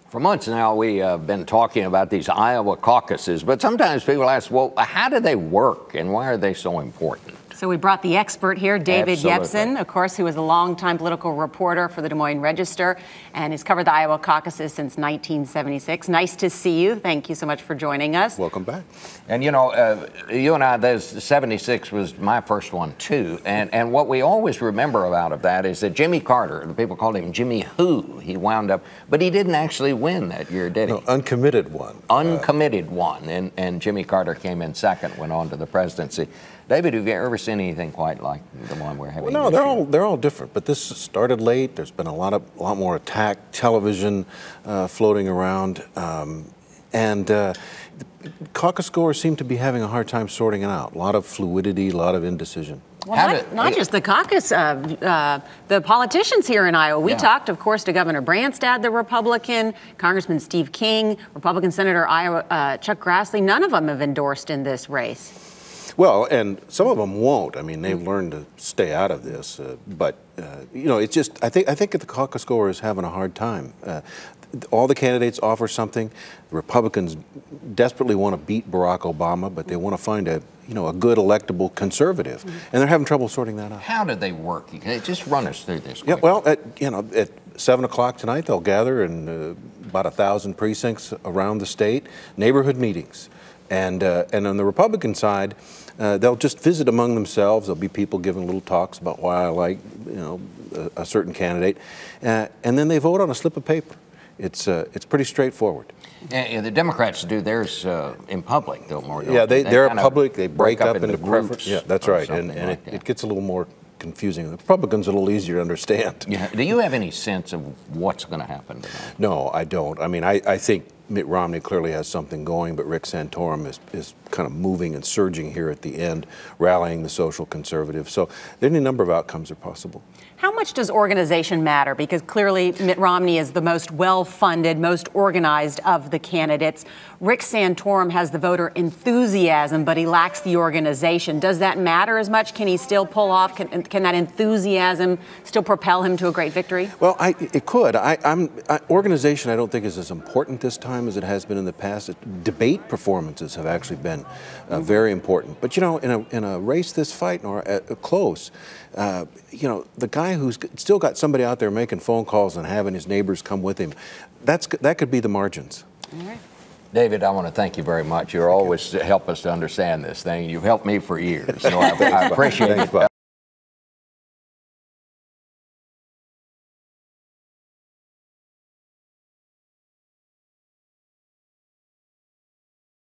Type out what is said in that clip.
For months now, we have been talking about these Iowa caucuses, but sometimes people ask, well, how do they work and why are they so important? So we brought the expert here, David Absolutely. Yepsen, of course, who is a longtime political reporter for the Des Moines Register and has covered the Iowa caucuses since 1976. Nice to see you. Thank you so much for joining us. Welcome back. And you know, you and I, 76 was my first one too. And what we always remember about that is that Jimmy Carter, the people called him Jimmy Who, he wound up, but he didn't actually win that year, did he? No, uncommitted one. Uncommitted one. And Jimmy Carter came in second, went on to the presidency. David, have you ever seen anything quite like the one we're having? Well, no, they're all different. But this started late. There's been a lot more attack television floating around, caucus goers seem to be having a hard time sorting it out. A lot of fluidity, a lot of indecision. Well, not just the caucus, the politicians here in Iowa. We talked, of course, to Governor Branstad, the Republican, Congressman Steve King, Republican Senator Chuck Grassley. None of them have endorsed in this race. Well, and some of them won't. I mean, they've learned to stay out of this. You know, it's just, I think that the caucus goer is having a hard time. All the candidates offer something. The Republicans desperately want to beat Barack Obama, but they want to find a good electable conservative, and they're having trouble sorting that out. How do they work? Just run us through this quickly. Yeah, well, at 7 o'clock tonight, they'll gather in about 1,000 precincts around the state, neighborhood meetings. And on the Republican side, they'll just visit among themselves. There'll be people giving little talks about why I like, a certain candidate, and then they vote on a slip of paper. It's pretty straightforward. And the Democrats do theirs in public, though, more. Yeah, they're public. They break up into groups. Yeah, that's right, and it gets a little more confusing. The Republicans are a little easier to understand. Yeah. Do you have any sense of what's going to happen tonight? No, I don't. I mean, I think Mitt Romney clearly has something going, but Rick Santorum is kind of moving and surging here at the end, rallying the social conservatives. So there are any number of outcomes are possible. How much does organization matter? Because clearly Mitt Romney is the most well-funded, most organized of the candidates. Rick Santorum has the voter enthusiasm, but he lacks the organization. Does that matter as much? Can he still pull off? Can that enthusiasm still propel him to a great victory? Well, it could. Organization I don't think is as important this time as it has been in the past. Debate performances have actually been very important. But in a race this fight or close, the guy who's still got somebody out there making phone calls and having his neighbors come with him, that could be the margins. All right. David, I want to thank you very much. You're always help us to understand this thing. You've helped me for years, so I appreciate it.